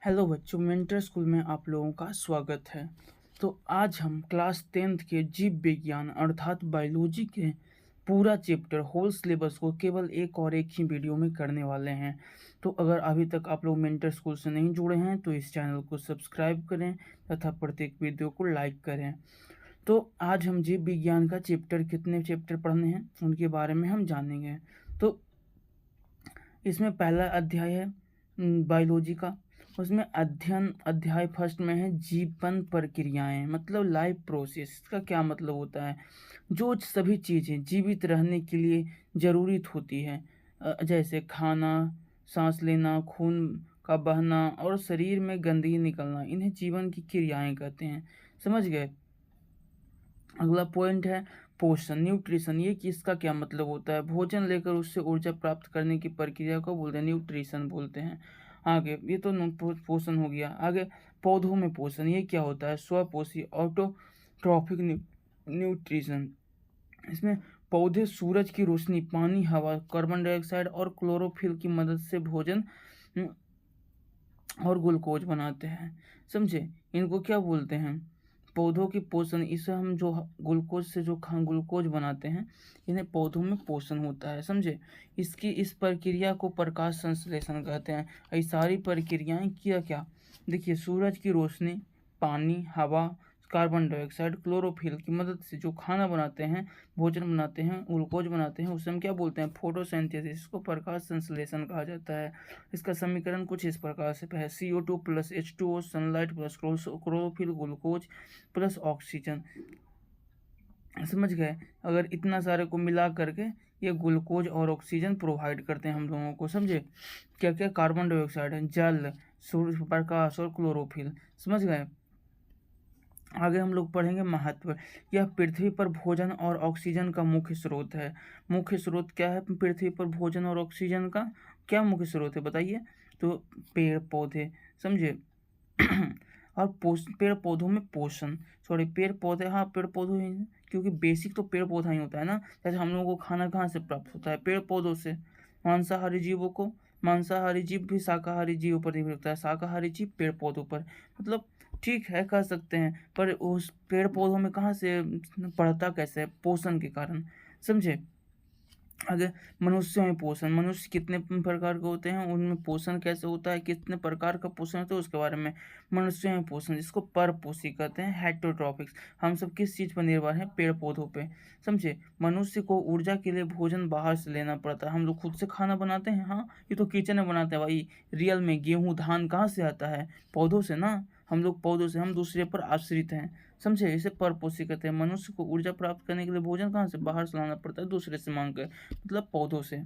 Hello बच्चों, mentor school में आप लोगों का स्वागत है। तो आज हम क्लास 10th के जीव विज्ञान अर्थात बायोलॉजी के पूरा चैप्टर होल सिलेबस को केवल एक ही वीडियो में करने वाले हैं। तो अगर अभी तक आप लोग मेंटर स्कूल से नहीं जुड़े हैं तो इस चैनल को सब्सक्राइब करें तथा प्रत्येक वीडियो को लाइक करें। तो आज हम जीव विज्ञान का कितने चैप्टर पढ़ने हैं उनके बारे में हम जानेंगे। तो इसमें पहला अध्याय है बायोलॉजी का। उसमें अध्याय फर्स्ट में है जीवन प्रक्रियाएं, मतलब लाइफ प्रोसेस। इसका क्या मतलब होता है? जो सभी चीज़ें जीवित रहने के लिए ज़रूरी होती है, जैसे खाना, सांस लेना, खून का बहना और शरीर में गंदगी निकलना, इन्हें जीवन की क्रियाएं कहते हैं। समझ गए? अगला पॉइंट है पोषण, न्यूट्रिशन। ये किसका क्या मतलब होता है? भोजन लेकर उससे ऊर्जा प्राप्त करने की प्रक्रिया को बोलते हैं न्यूट्रिशन बोलते हैं। आगे ये तो पोषण हो गया। आगे पौधों में पोषण, ये क्या होता है? स्वपोषी ऑटोट्रॉफिक न्यूट्रिशन। इसमें पौधे सूरज की रोशनी, पानी, हवा, कार्बन डाइऑक्साइड और क्लोरोफिल की मदद से भोजन और ग्लूकोज बनाते हैं। समझे? इनको क्या बोलते हैं? पौधों की पोषण। इसे हम जो ग्लूकोज से जो ग्लूकोज बनाते हैं, इन्हें पौधों में पोषण होता है। समझे? इस प्रक्रिया को प्रकाश संश्लेषण कहते हैं। ये सारी प्रक्रियाएं क्या क्या? देखिए, सूरज की रोशनी, पानी, हवा, कार्बन डाइऑक्साइड, क्लोरोफिल की मदद से जो खाना बनाते हैं, भोजन बनाते हैं, ग्लूकोज बनाते हैं, उसे हम क्या बोलते हैं? फोटोसिंथेसिस। इसको प्रकाश संश्लेषण कहा जाता है। इसका समीकरण कुछ इस प्रकार से है: CO2 plus H2O, sunlight plus chlorophyll, glucose plus oxygen. समझ गए? अगर इतना सारे को मिला करके ये ग्लूकोज और ऑक्सीजन प्रोवाइड करते हैं हम लोगों को। समझे? क्या क्या? कार्बन डाइऑक्साइड है, जल, सूर्य प्रकाश और क्लोरोफिल। समझ गए? आगे हम लोग पढ़ेंगे महत्व। यह पृथ्वी पर भोजन और ऑक्सीजन का मुख्य स्रोत है। मुख्य स्रोत क्या है पृथ्वी पर भोजन और ऑक्सीजन का? क्या मुख्य स्रोत है बताइए? तो पेड़ पौधे। समझे? और पेड़ पौधों में पोषण, सॉरी पेड़ पौधे, हाँ पेड़ पौधों ही, क्योंकि बेसिक तो पेड़ पौधा ही होता है ना। जैसे हम लोगों को खाना कहाँ से प्राप्त होता है? पेड़ पौधों से। मांसाहारी जीवों को, मांसाहारी जीव भी शाकाहारी जीवों पर निर्भर करता है, शाकाहारी जीव पेड़ पौधों पर। मतलब ठीक है, कह सकते हैं, पर उस पेड़ पौधों में कहाँ से पड़ता कैसे है? पोषण के कारण। समझे? आगे मनुष्यों में पोषण। मनुष्य कितने प्रकार के होते हैं, उनमें पोषण कैसे होता है, कितने प्रकार का पोषण होता है उसके बारे में। मनुष्यों में पोषण, जिसको परपोषी कहते हैं, हेटरोट्रॉफिक्स। हम सब किस चीज़ पर निर्भर हैं? पेड़ पौधों पे। समझे? मनुष्य को ऊर्जा के लिए भोजन बाहर से लेना पड़ता है। हम लोग खुद से खाना बनाते हैं? हाँ, ये तो किचन में बनाते हैं भाई। रियल में गेहूँ धान कहाँ से आता है? पौधों से ना। हम लोग पौधों से, हम दूसरे पर आश्रित हैं। समझे? इसे परपोषी कहते हैं। मनुष्य को ऊर्जा प्राप्त करने के लिए भोजन कहाँ से? बाहर से लाना पड़ता है, दूसरे से मांग कर, मतलब पौधों से।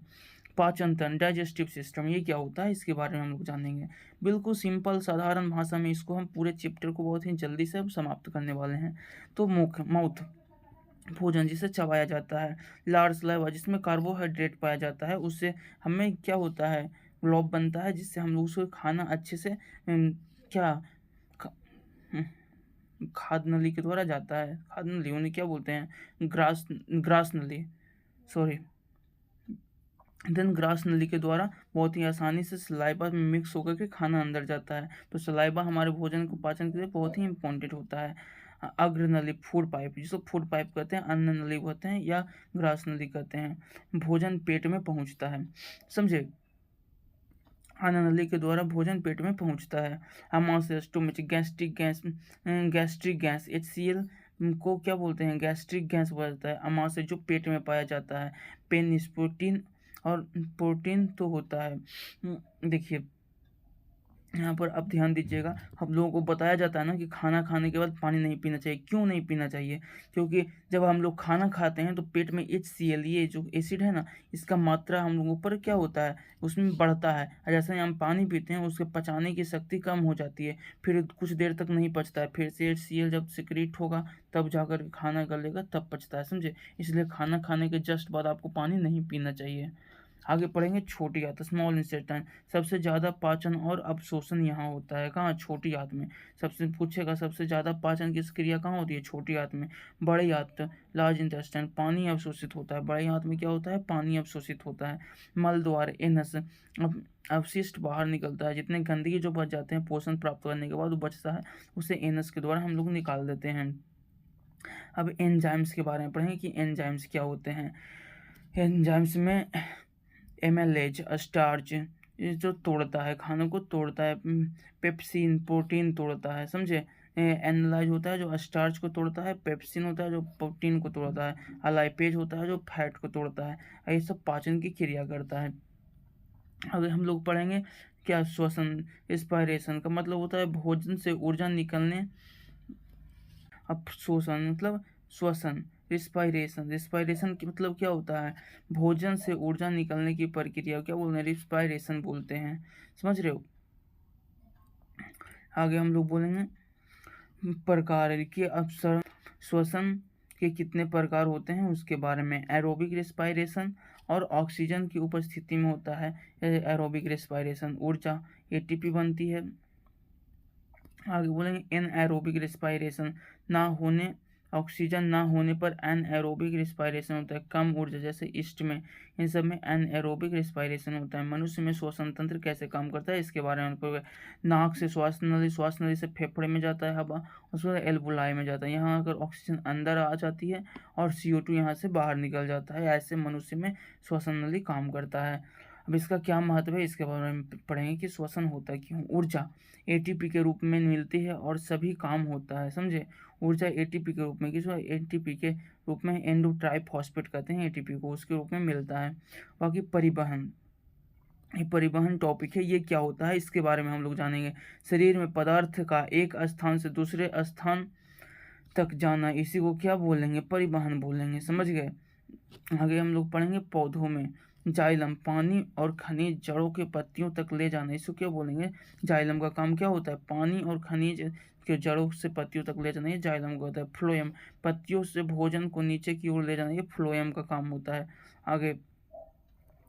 पाचन तंत्र, डाइजेस्टिव सिस्टम, ये क्या होता है इसके बारे में हम लोग जानेंगे। बिल्कुल सिंपल साधारण भाषा में इसको हम पूरे चैप्टर को बहुत ही जल्दी से समाप्त करने वाले हैं। तो मुख, माउथ, भोजन जिसे चबाया जाता है। लार्ज सलाइवा, जिसमें कार्बोहाइड्रेट पाया जाता है, उससे हमें क्या होता है? ग्लोब बनता है, जिससे हम लोग उसको खाना अच्छे से क्या खाद्य नली के द्वारा जाता है। खाद्य नली उन्हें क्या बोलते हैं? ग्रास नली, सॉरी। देन ग्रास नली के द्वारा बहुत ही आसानी से सलाइवा में मिक्स होकर के खाना अंदर जाता है। तो सलाइवा हमारे भोजन को पाचन के लिए बहुत ही इंपॉर्टेंट होता है। अग्र नली, फूड पाइप, जिसको फूड पाइप कहते हैं, अन्न नली कहते हैं या ग्रास नली कहते हैं। भोजन पेट में पहुंचता है। समझे? अन्न नली के द्वारा भोजन पेट में पहुंचता है। आमाशय, स्टोमच, गैस्ट्रिक गैस HCl को क्या बोलते हैं? गैस्ट्रिक गैस बनता है आमाशय, जो पेट में पाया जाता है। पेनिस, प्रोटीन, और प्रोटीन तो होता है। देखिए यहाँ पर आप ध्यान दीजिएगा, हम लोगों को बताया जाता है ना कि खाना खाने के बाद पानी नहीं पीना चाहिए। क्यों नहीं पीना चाहिए? क्योंकि जब हम लोग खाना खाते हैं तो पेट में HCl, ये जो एसिड है ना, इसका मात्रा हम लोगों पर क्या होता है? उसमें बढ़ता है। और जैसे ही हम पानी पीते हैं उसके पचाने की शक्ति कम हो जाती है, फिर कुछ देर तक नहीं पचता है, फिर से HCl जब सिक्रीट होगा तब जाकर के खाना गलेगा, तब पचता है। समझे? इसलिए खाना खाने के जस्ट बाद आपको पानी नहीं पीना चाहिए। आगे पढ़ेंगे छोटी आंत स्मॉल इंटेस्टाइन। सबसे ज़्यादा पाचन और अवशोषण यहाँ होता है कहाँ, छोटी आंत में। सबसे पूछेगा सबसे ज़्यादा पाचन की क्रिया कहाँ होती है, छोटी आंत में। बड़ी आंत लार्ज इंटेस्टाइन पानी अवशोषित होता है, बड़ी आंत में क्या होता है, पानी अवशोषित होता है। मल द्वार एनस अवशिष्ट बाहर निकलता है, जितने गंदगी जो बच जाते हैं पोषण प्राप्त करने के बाद वो बचता है, उसे एनस के द्वारा हम लोग निकाल देते हैं। अब एंजाइम्स के बारे में पढ़ेंगे कि एंजाइम्स क्या होते हैं। एंजाइम्स में एमेलेज स्टार्च जो तोड़ता है, खानों को तोड़ता है। पेप्सिन प्रोटीन तोड़ता है, समझे। एनालाइज होता है जो स्टार्च को तोड़ता है, पेप्सिन होता है जो प्रोटीन को तोड़ता है, अलाइपेज होता है जो फैट को तोड़ता है। ये सब पाचन की क्रिया करता है। अगर हम लोग पढ़ेंगे क्या, श्वसन रिस्पायरेशन का मतलब होता है भोजन से ऊर्जा निकलने। अब श्वसन मतलब श्वसन, रिस्पायरेशन, रिस्पायरेशन की मतलब क्या होता है, भोजन से ऊर्जा निकलने की प्रक्रिया क्या बोलते हैं, रिस्पायरेशन बोलते हैं, समझ रहे हो। आगे हम लोग बोलेंगे प्रकार के अवसर श्वसन के कितने प्रकार होते हैं उसके बारे में। एरोबिक रिस्पायरेशन और ऑक्सीजन की उपस्थिति में होता है एरोबिक रिस्पायरेशन, ऊर्जा एटीपी बनती है। आगे बोलेंगे एनएरोबिक रिस्पायरेशन, ना होने ऑक्सीजन ना होने पर एनएरोबिक रिस्पायरेशन होता है, कम ऊर्जा जैसे ईस्ट में, इन सब में एनएरोबिक रिस्पायरेशन होता है। मनुष्य में श्वसन तंत्र कैसे काम करता है इसके बारे में पढ़ेंगे। नाक से श्वास नली से फेफड़े में जाता है हवा, उसके बाद एल्वुलाई में जाता है, यहाँ अगर ऑक्सीजन अंदर आ जाती है और CO2 यहाँ से बाहर निकल जाता है, ऐसे मनुष्य में श्वसन नली काम करता है। अब इसका क्या महत्व है इसके बारे में पढ़ेंगे कि श्वसन होता क्यों। ऊर्जा एटीपी के रूप में मिलती है और सभी काम होता है, समझे। ऊर्जा एटीपी के रूप में, किस एटीपी के रूप में, एंडोट्राइफॉस्फेट कहते हैं एटीपी को, उसके रूप में मिलता है। बाकी परिवहन, ये परिवहन टॉपिक है, ये क्या होता है इसके बारे में हम लोग जानेंगे। शरीर में पदार्थ का एक स्थान से दूसरे स्थान तक जाना, इसी को क्या बोलेंगे, परिवहन बोलेंगे, समझ गए। आगे हम लोग पढ़ेंगे पौधों में जाइलम पानी और खनिज जड़ों के पत्तियों तक ले जाना, इसको क्या बोलेंगे, जाइलम का काम क्या होता है, पानी और खनिज के जड़ों से पत्तियों तक ले जाना, ये जाइलम का होता है। फ्लोएम पत्तियों से भोजन को नीचे की ओर ले जाना, ये फ्लोएम का काम होता है। आगे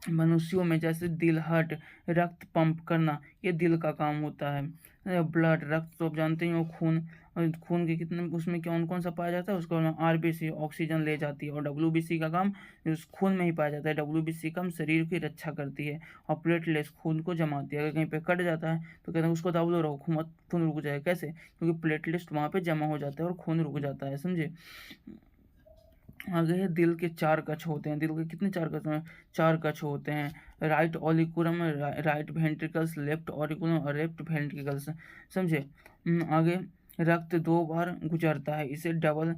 मनुष्यों में जैसे दिल हार्ट रक्त पंप करना, ये दिल का काम होता है। ब्लड रक्त तो आप जानते ही हो, खून, और खून के कितने उसमें कौन कौन सा पाया जाता है, उसको RBC ऑक्सीजन ले जाती है, और WBC का काम उस खून में ही पाया जाता है। WBC काम शरीर की रक्षा करती है, और प्लेटलेट्स खून को जमाती है। अगर कहीं पे कट जाता है तो कहते हैं उसको दबा लो रहो, खून रुक जाए, कैसे, क्योंकि प्लेटलेट्स वहाँ पे जमा हो जाता है और खून रुक जाता है, समझे। आगे है दिल के 4 कक्ष होते हैं, दिल के कितने 4 कक्ष हैं, 4 कक्ष होते हैं। राइट ऑलिकुलम, राइट वेंट्रिकल्स, लेफ्ट ऑरिकुलम और लेफ्ट वेंट्रिकल्स, समझे। आगे रक्त 2 बार गुजरता है, इसे डबल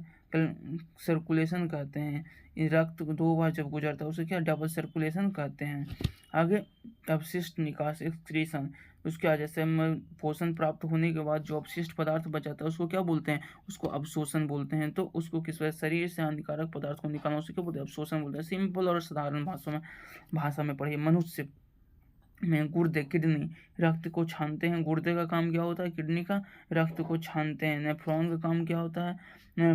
सर्कुलेशन कहते हैं। रक्त 2 बार जब गुजरता है उसे क्या, डबल सर्कुलेशन कहते हैं। आगे अपशिष्ट निकास एक्सक्रीशन, उसके आज जैसे हम पोषण प्राप्त होने के बाद जो अपशिष्ट पदार्थ बच जाता है उसको क्या बोलते हैं, उसको अवशोषण बोलते हैं। तो उसको किस वजह शरीर से हानिकारक पदार्थ को निकालना उसे क्या बोलते हैं, अवशोषण बोलते हैं। सिंपल और साधारण भाषा में पढ़िए। मनुष्य में गुर्दे किडनी रक्त को छानते हैं, गुर्दे का काम क्या होता है, किडनी का रक्त को छानते हैं। नेफ्रॉन का काम क्या होता है,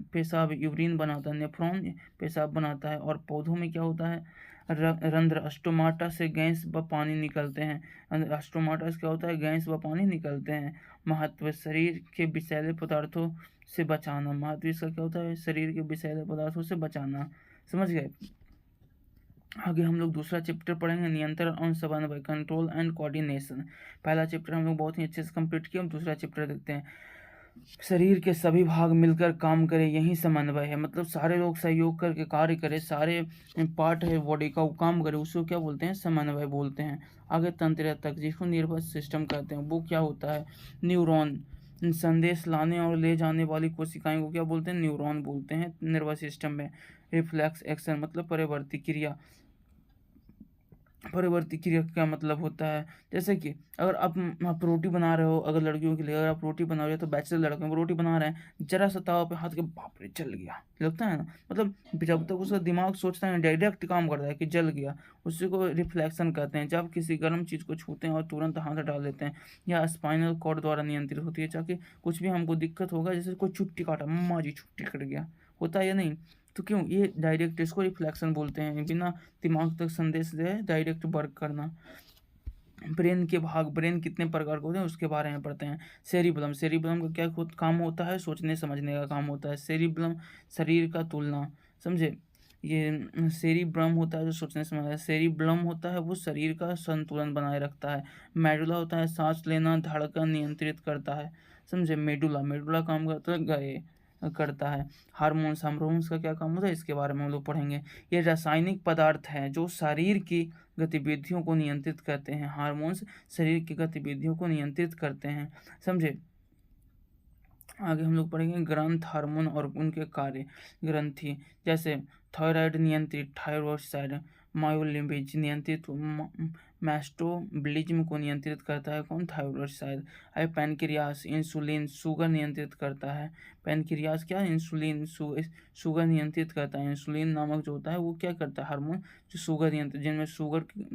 पेशाब यूरिन बनाता है, नेफ्रॉन पेशाब बनाता है। और पौधों में क्या होता है, रंध्र स्टोमाटा से गैस व पानी निकलते हैं, स्टोमाटा से क्या होता है, गैस व पानी निकलते हैं। महत्व शरीर के विषैले पदार्थों से बचाना, महत्व इसका क्या होता है, शरीर के विषैले पदार्थों से बचाना, समझ गए। आगे हम लोग दूसरा चैप्टर पढ़ेंगे, नियंत्रण और समन्वय, कंट्रोल एंड कोऑर्डिनेशन। पहला चैप्टर हम लोग बहुत ही अच्छे से कंप्लीट किया, हम दूसरा चैप्टर देखते हैं। शरीर के सभी भाग मिलकर काम करें, यही समन्वय है, मतलब सारे लोग सहयोग करके कार्य करें, सारे पार्ट है बॉडी का वो काम करे, उसको क्या बोलते हैं, समन्वय बोलते हैं। आगे तंत्र तक, जिसको नर्वस सिस्टम कहते हैं, वो क्या होता है, न्यूरॉन, संदेश लाने और ले जाने वाली कोशिकाएं को क्या बोलते हैं, न्यूरॉन बोलते हैं नर्वस सिस्टम में। रिफ्लेक्स एक्शन मतलब परिवर्ती क्रिया, परिवर्ती क्रिया का मतलब होता है, जैसे कि अगर आप रोटी बना रहे हो, अगर लड़कियों के लिए अगर आप रोटी बना रहे हो तो बैचलर लड़के वो रोटी बना रहे हैं, जरा सा तवा पे हाथ के बाप रे जल गया, लगता है ना, मतलब जब तक उसका दिमाग सोचता है डायरेक्ट काम करता है कि जल गया, उसी को रिफ्लेक्शन कहते हैं। जब किसी गर्म चीज़ को छूते हैं और तुरंत हाथ डाल देते हैं, या स्पाइनल कॉर्ड द्वारा नियंत्रित होती है, ताकि कुछ भी हमको दिक्कत होगा, जैसे कोई छुट्टी काटा, मम्मा जी छुट्टी कट गया, होता है या नहीं, तो क्यों ये डायरेक्ट, इसको रिफ्लेक्शन बोलते हैं, बिना दिमाग तक संदेश दे डायरेक्ट वर्क करना। ब्रेन के भाग, ब्रेन कितने प्रकार के होते हैं उसके बारे में पढ़ते हैं। सेरिब्लम, सेरिब्लम का क्या काम होता है, सोचने समझने का काम होता है। सेरिब्लम शरीर का तुलना, समझे, ये सेरिब्रम होता है जो सोचने समझने, सेरिब्लम होता है वो शरीर का संतुलन बनाए रखता है। मेडुला होता है सांस लेना धड़कन नियंत्रित करता है, समझे। मेडुला, मेडुला काम करता है गए करता है। हार्मोन्स, हार्मोन्स का क्या काम होता है इसके बारे में हम लोग पढ़ेंगे। ये रासायनिक पदार्थ हैं जो शरीर की गतिविधियों को नियंत्रित करते हैं। हार्मोन्स शरीर की गतिविधियों को नियंत्रित करते हैं, समझे। आगे हम लोग पढ़ेंगे ग्रंथ, हार्मोन और उनके कार्य। ग्रंथि जैसे थायराइड नियंत्रित थायरोसाइड, मायोलिम्बिज नियंत्रित मैस्टोब्लिज्म को नियंत्रित करता है कौन, थायरोसाइड। है पैनक्रियास, इंसुलिन शुगर नियंत्रित करता है। पैनक्रियास क्या, इंसुलिन शुगर नियंत्रित करता है। इंसुलिन नामक जो होता है वो क्या करता है, हार्मोन जो शुगर नियंत्रित, जिनमें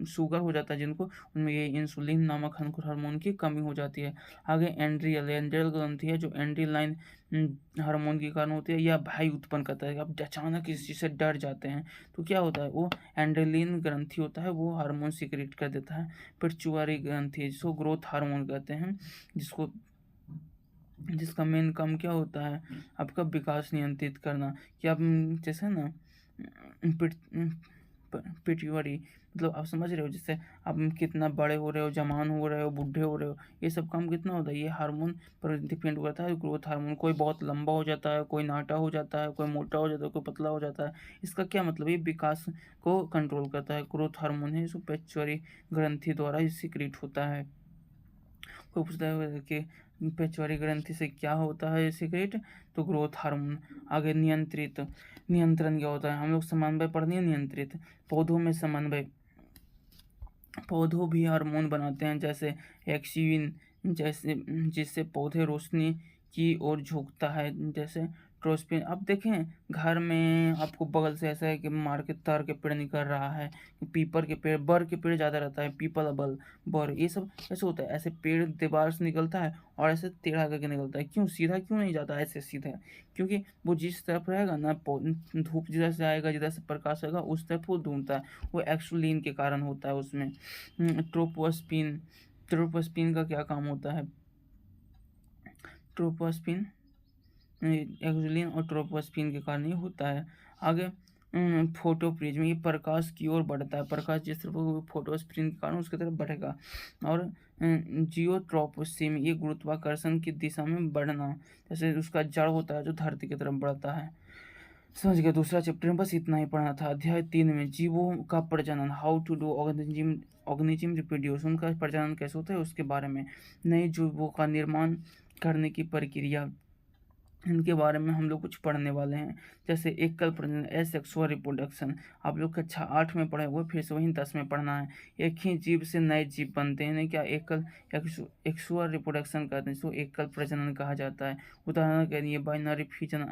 शुगर हो जाता है जिनको, उनमें ये इंसुलिन नामक हार्मोन की कमी हो जाती है। आगे एंड्रियल, एंड्रियल ग्रंथि है जो एंड्रीलाइन हार्मोन के कारण होती है, या भय उत्पन्न करता है। आप अचानक किसी चीज़ से डर जाते हैं तो क्या होता है, वो एंड्रेलिन ग्रंथि होता है वो हार्मोन सीक्रेट कर देता है। पिट्यूटरी ग्रंथि जिसको ग्रोथ हार्मोन कहते हैं, जिसका मेन काम क्या होता है, आपका विकास नियंत्रित करना। कि आप जैसे ना पिट्यूटरी, मतलब आप समझ रहे हो, जैसे आप कितना बड़े हो रहे हो, जवान हो रहे हो, बूढ़े हो रहे हो, ये सब काम कितना होता है, ये हार्मोन पर डिपेंड करता है। ग्रोथ हार्मोन, कोई बहुत लंबा हो जाता है, कोई नाटा हो जाता है, कोई मोटा हो जाता है, कोई पतला हो जाता है। इसका क्या मतलब, ये विकास को कंट्रोल करता है। ग्रोथ हार्मोन है जो पिट्यूटरी ग्रंथि द्वारा सीक्रेट होता है। कोई पूछता है कि पिट्यूटरी ग्रंथि से क्या होता है सीक्रेट, तो ग्रोथ हार्मोन। आगे नियंत्रित, नियंत्रण क्या होता है, हम लोग समन्वय पढ़नी है। नियंत्रित पौधों में समन्वय, पौधों भी हार्मोन बनाते हैं जैसे एक्सिन, जैसे जिससे पौधे रोशनी की ओर झुकता है, जैसे ट्रोस्पिन। अब देखें घर में आपको बगल से ऐसा है कि मार के तार के पेड़ निकल रहा है, पीपल के पेड़, बर के पेड़ ज़्यादा रहता है, पीपल बल बर, ये सब ऐसे होता है। ऐसे पेड़ दीवार से निकलता है और ऐसे टेढ़ा करके निकलता है, क्यों सीधा क्यों नहीं जाता ऐसे सीधा, क्योंकि वो जिस तरफ रहेगा ना, धूप जिधर से आएगा, जिधर से प्रकाश आएगा उस तरफ वो ढूंढता है, वो एक्सुलिन के कारण होता है उसमें। ट्रोपोस्पिन, ट्रोपोस्पिन का क्या काम होता है, ट्रोपोस्पिन एक्सुलिन और ट्रोपोस्पिन के कारण ही होता है। आगे फोटोप्रिज्म, ये प्रकाश की ओर बढ़ता है, प्रकाश जिस तरफ फोटोस्पिन के कारण उसकी तरफ बढ़ेगा। और जियोट्रोपोसिम, ये गुरुत्वाकर्षण की दिशा में बढ़ना, जैसे उसका जड़ होता है जो धरती की तरफ बढ़ता है। समझ गया, दूसरा चैप्टर में बस इतना ही पढ़ना था। अध्याय 3 में जीवों का प्रजनन, how to do organism reproduce, उनका प्रजनन कैसे होता है उसके बारे में। नए जीवों का निर्माण करने की प्रक्रिया, इनके बारे में हम लोग कुछ पढ़ने वाले हैं। जैसे एकल प्रजनन, एसेक्सुअल रिप्रोडक्शन, आप लोग कक्षा 8 में पढ़े हुए, फिर से वहीं 10 में पढ़ना है। एक ही जीव से नए जीव बनते हैं, नहीं क्या, एकल एक्सुअल रिप्रोडक्शन कहते हैं, इसको एकल प्रजनन कहा जाता है। उदाहरण के लिए बाइनरी फ्यूजन,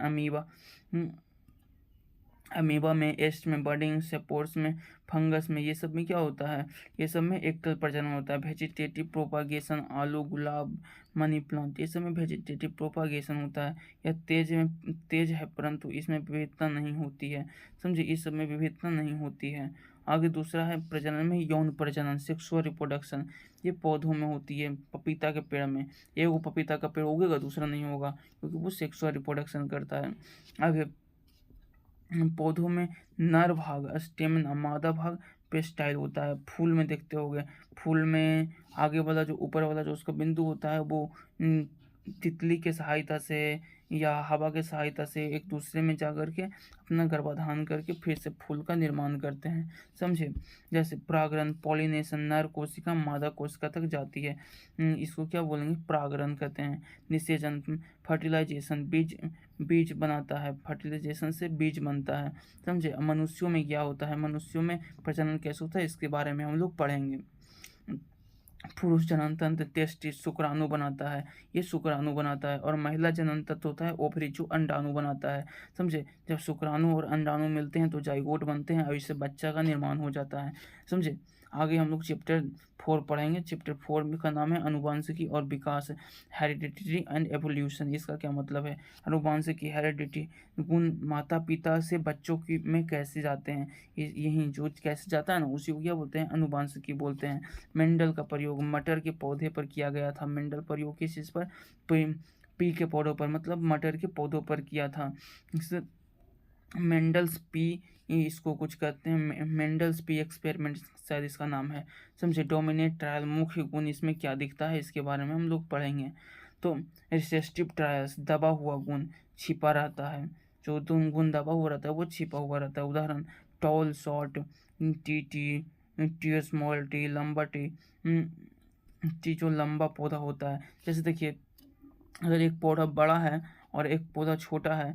अमीबा में, एस्ट में, बर्डिंग सेपोर्स में, फंगस में, ये सब में क्या होता है, ये सब में एकल प्रजनन होता है। वेजिटेटिव प्रोपागेशन, आलू, गुलाब, मनी प्लांट, ये सब में वेजिटेटिव प्रोपागेशन होता है। यह तेज है परंतु इसमें विविधता नहीं होती है, समझे, इस सब में विविधता नहीं होती है। आगे दूसरा है प्रजनन में यौन प्रजनन, सेक्सुअल रिप्रोडक्शन, ये पौधों में होती है। पपीता के पेड़ में एक वो पपीता का पेड़ उगेगा दूसरा नहीं होगा, क्योंकि वो सेक्सुअल रिप्रोडक्शन करता है। आगे पौधों में नर भाग स्टेमिना, मादा भाग पेस्टाइल होता है। फूल में देखते होगे, फूल में आगे वाला जो ऊपर वाला जो उसका बिंदु होता है वो तितली के सहायता से या हवा के सहायता से एक दूसरे में जा कर के अपना गर्भाधान करके फिर से फूल का निर्माण करते हैं, समझे। जैसे परागण, पॉलिनेशन, नर कोशिका मादा कोशिका तक जाती है, इसको क्या बोलेंगे, परागण कहते हैं। निषेचन, फर्टिलाइजेशन, बीज बनाता है, फर्टिलाइजेशन से बीज बनता है, समझे। मनुष्यों में क्या होता है, मनुष्यों में प्रजनन कैसे होता है इसके बारे में हम लोग पढ़ेंगे। पुरुष जनन तंत्र टेस्टिस शुक्राणु बनाता है, ये शुक्राणु बनाता है। और महिला जनन तंत्र होता है ओवरी, जो अंडाणु बनाता है, समझे। जब शुक्राणु और अंडाणु मिलते हैं तो जाइगोट बनते हैं और इससे बच्चा का निर्माण हो जाता है, समझे। आगे हम लोग चैप्टर 4 पढ़ेंगे। चैप्टर 4 में का नाम है अनुवांशिकी और विकास, हेरिडिटी एंड एवोल्यूशन। इसका क्या मतलब है? अनुवांशिकी, हेरिडिटी, गुण माता पिता से बच्चों की में कैसे जाते हैं, यही जो कैसे जाता है ना, उसी को क्या बोलते हैं? अनुवांशिकी बोलते हैं। मेंडल का प्रयोग मटर के पौधे पर किया गया था। मेंडल प्रयोग किस चीज़ पर? पी के पौधों पर, मतलब मटर के पौधों पर किया था। मेंडल्स पी, इसको कुछ कहते हैं मेंडल्स पी एक्सपेरिमेंट, शायद इसका नाम है। समझे? डोमिनेट ट्रायल, मुख्य गुण इसमें क्या दिखता है, इसके बारे में हम लोग पढ़ेंगे। तो रिसेस्टिव ट्रायल्स, दबा हुआ गुण छिपा रहता है, जो तुम गुण दबा हुआ रहता है वो छिपा हुआ रहता है। उदाहरण tall, short, T T, T small, T लंबा, टी टी जो लंबा पौधा होता है। जैसे देखिए, अगर एक पौधा बड़ा है और एक पौधा छोटा है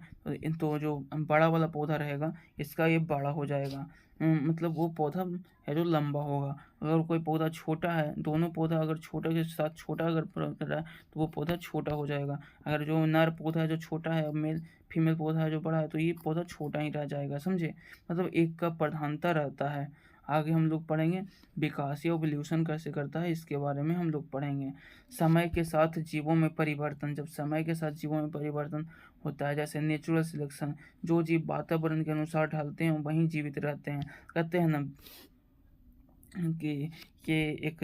तो जो बड़ा वाला पौधा रहेगा इसका ये बड़ा हो जाएगा, मतलब वो पौधा है जो लंबा होगा। अगर कोई पौधा छोटा है, दोनों पौधा अगर छोटे के साथ छोटा अगर कर रहा है तो वो पौधा छोटा हो जाएगा। अगर जो नर पौधा है जो छोटा है, मेल फीमेल पौधा है जो बड़ा है, तो ये पौधा छोटा ही रह जाएगा। समझे? मतलब एक का प्रधानता रहता है। आगे हम लोग पढ़ेंगे विकास या एवोल्यूशन कैसे करता है, इसके बारे में हम लोग पढ़ेंगे। समय के साथ जीवों में परिवर्तन, जब समय के साथ जीवों में परिवर्तन होता है, जैसे नेचुरल सिलेक्शन, जो जीव वातावरण के अनुसार ढलते हैं वहीं जीवित रहते हैं। कहते हैं ना कि एक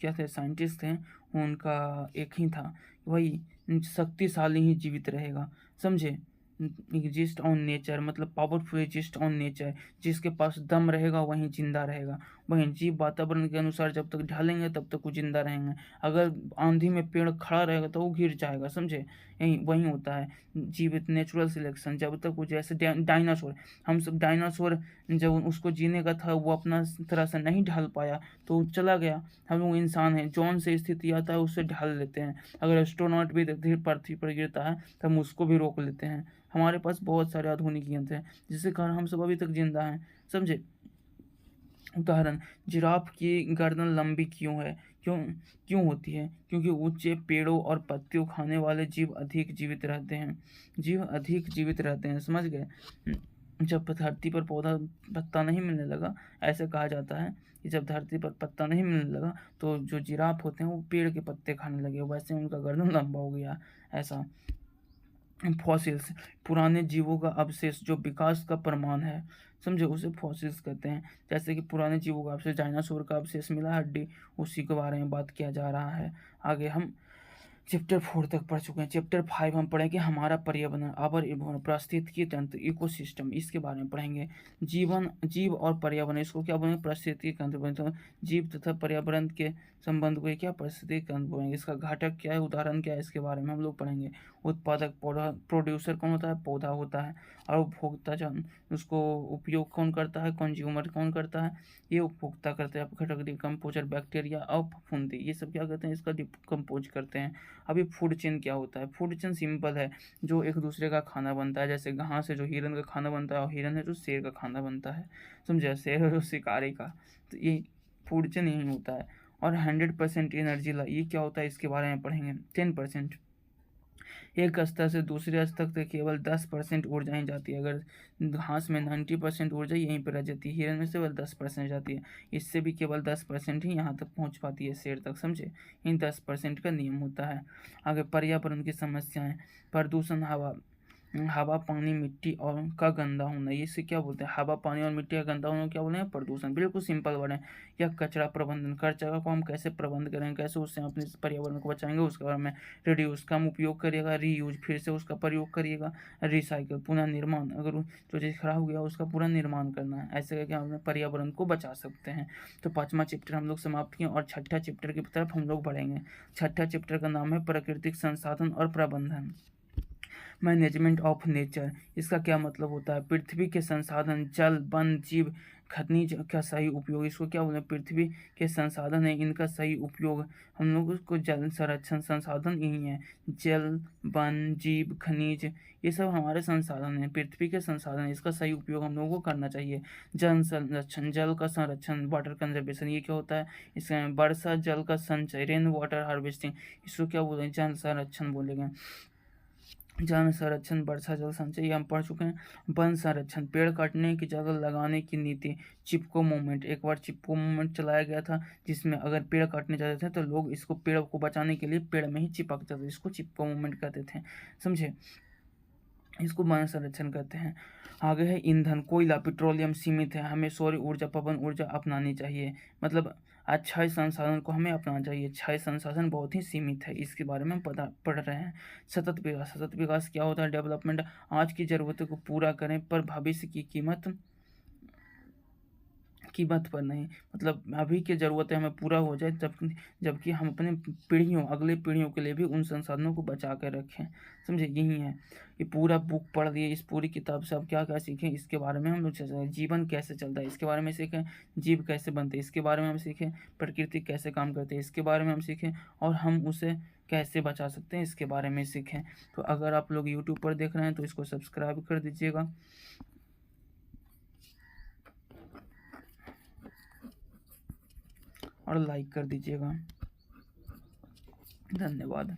क्या थे, साइंटिस्ट थे, उनका एक ही था, वही शक्तिशाली ही जीवित रहेगा। समझे? एग्जिस्ट ऑन नेचर, मतलब पावरफुल एग्जिस्ट ऑन नेचर, जिसके पास दम रहेगा वहीं जिंदा रहेगा। वहीं जीव वातावरण के अनुसार जब तक ढलेंगे तब तक वो जिंदा रहेंगे। अगर आंधी में पेड़ खड़ा रहेगा तो वो गिर जाएगा। समझे? यही वही होता है जीवित, नेचुरल सिलेक्शन। जब तक वो, जैसे डायनासोर, हम सब डायनासोर जब उसको जीने का था वो अपना तरह से नहीं ढल पाया तो चला गया। हम लोग इंसान हैं, जौन से स्थिति आता है उससे ढल लेते हैं। अगर एस्ट्रोनॉट भी पृथ्वी पर गिरता है तो हम उसको भी रोक लेते हैं। हमारे पास बहुत सारे आधुनिक यंत्र हैं जिसके कारण हम सब अभी तक जिंदा हैं। समझे? उदाहरण, जिराफ की गर्दन लंबी क्यों है? क्यों क्यों होती है? क्योंकि ऊंचे पेड़ों और पत्तियों खाने वाले जीव अधिक जीवित रहते हैं। जीव अधिक जीवित रहते हैं। समझ गए? जब धरती पर पत्ता नहीं मिलने लगा, ऐसे कहा जाता है कि जब धरती पर पत्ता नहीं मिलने लगा तो जो जिराफ होते हैं वो पेड़ के पत्ते खाने लगे, वैसे उनका गर्दन लंबा हो गया। ऐसा। फॉसिल्स, पुराने जीवों का अवशेष जो विकास का प्रमाण है। समझे? उसे फॉसिल्स कहते हैं। जैसे कि पुराने जीवों का अवशेष, डायनासोर का अवशेष मिला, हड्डी, उसी के बारे में बात किया जा रहा है। आगे हम चैप्टर 4 तक पढ़ चुके हैं। चैप्टर 5 हम पढ़ेंगे हमारा पर्यावरण, आवर पारिस्थितिकी तंत्र, इकोसिस्टम, इसके बारे में पढ़ेंगे। जीव और पर्यावरण, इसको क्या बोलेंगे? पारिस्थितिकी तंत्र बोलेंगे। तो जीव तथा पर्यावरण के संबंध को क्या पारिस्थितिकी तंत्र बोलेंगे। इसका घटक क्या है, उदाहरण क्या है, इसके बारे में हम लोग पढ़ेंगे। उत्पादक, पौधा, प्रोड्यूसर कौन होता है? पौधा होता है। और उपभोक्ता, उसको उपयोग कौन करता है? कंज्यूमर कौन करता है? ये उपभोक्ता करते हैं। घटक डिकम्पोजर, बैक्टीरिया और फफूंदी, ये सब क्या करते हैं? इसका डिकम्पोज करते हैं। अभी फूड चेन क्या होता है? फूड चेन सिंपल है, जो एक दूसरे का खाना बनता है। जैसे घास से जो हिरन का खाना बनता है और हिरन है जो शेर का खाना बनता है। समझे? शेर है जो शिकारी का। तो ये फूड चेन यही होता है। और 100% एनर्जी, ये क्या होता है इसके बारे में पढ़ेंगे। 10%, एक स्तर से दूसरे स्तर तक केवल 10% ऊर्जा ही जाती है। अगर घास में 90% ऊर्जा यहीं पर रह जाती है, हिरन में से केवल 10% जाती है। इससे भी केवल 10% ही यहाँ तक पहुँच पाती है शेर तक। समझे? इन 10% का नियम होता है। आगे पर्यावरण की समस्याएं, प्रदूषण, हवा, पानी, मिट्टी और का गंदा होना, ये से क्या बोलते हैं? हवा, पानी और मिट्टी का गंदा होना क्या बोले हैं? प्रदूषण। बिल्कुल सिंपल वर्ड है। या कचरा प्रबंधन, कचरा को हम कैसे प्रबंध करेंगे, कैसे उससे अपने पर्यावरण को बचाएंगे, उसके बारे में। रिड्यूस, कम उपयोग करिएगा। रीयूज, फिर से उसका प्रयोग करिएगा। रिसाइकल, पुनः निर्माण, अगर जो चीज़ खराब हो गया उसका पूरा निर्माण करना है। ऐसे करके हम अपने पर्यावरण को बचा सकते हैं। तो 5वां चैप्टर हम लोग समाप्त किए और 6ठा चैप्टर की तरफ हम लोग बढ़ेंगे। 6ठा चैप्टर का नाम है प्राकृतिक संसाधन और प्रबंधन, मैनेजमेंट ऑफ नेचर। इसका क्या मतलब होता है? पृथ्वी के संसाधन, जल, वन, जीव, खनिज का सही उपयोग, इसको क्या बोलते हैं? पृथ्वी के संसाधन है, इनका सही उपयोग। हम लोग उसको जल संरक्षण, संसाधन यही है। जल, वन, जीव, खनिज, ये सब हमारे संसाधन हैं, पृथ्वी के संसाधन है, इसका सही उपयोग हम लोगों को करना चाहिए। जल संरक्षण, जल का संरक्षण, वाटर कंजर्वेशन, ये क्या होता है? इसमें वर्षा जल का संचय, रेन वाटर हार्वेस्टिंग, इसको क्या बोलेंगे? जल संरक्षण बोलेंगे। जन संरक्षण, वर्षा जल संचय, ये हम पढ़ चुके हैं। वन संरक्षण, पेड़ काटने की जगह लगाने की नीति। चिपको मूवमेंट, एक बार चिपको मूवमेंट चलाया गया था, जिसमें अगर पेड़ काटने जाते थे तो लोग इसको, पेड़ को बचाने के लिए पेड़ में ही चिपक जाते थे, इसको चिपको मूवमेंट कहते थे, समझे। इसको वन संरक्षण कहते हैं। आगे है ईंधन, कोयला, पेट्रोलियम सीमित है, हमें सौर ऊर्जा, पवन ऊर्जा अपनानी चाहिए। मतलब अच्छाई संसाधन को हमें अपनाना चाहिए, अच्छाई संसाधन बहुत ही सीमित है, इसके बारे में हम पढ़ रहे हैं। सतत विकास, सतत विकास क्या होता है? डेवलपमेंट, आज की ज़रूरतों को पूरा करें पर भविष्य की कीमत पर नहीं, मतलब अभी की ज़रूरतें हमें पूरा हो जाए, जबकि हम अपने पीढ़ियों, अगले पीढ़ियों के लिए भी उन संसाधनों को बचा कर रखें, समझे। यही है, ये पूरा बुक पढ़ लिए, इस पूरी किताब से आप क्या क्या सीखें इसके बारे में हम लोग जीवन कैसे चलता है इसके बारे में सीखें, जीव कैसे बनते हैं इसके बारे में हम सीखें, प्रकृति कैसे काम करती है इसके बारे में हम सीखें, और हम उसे कैसे बचा सकते हैं इसके बारे में सीखें। तो अगर आप लोग यूट्यूब पर देख रहे हैं तो इसको सब्सक्राइब कर दीजिएगा और लाइक कर दीजिएगा। धन्यवाद।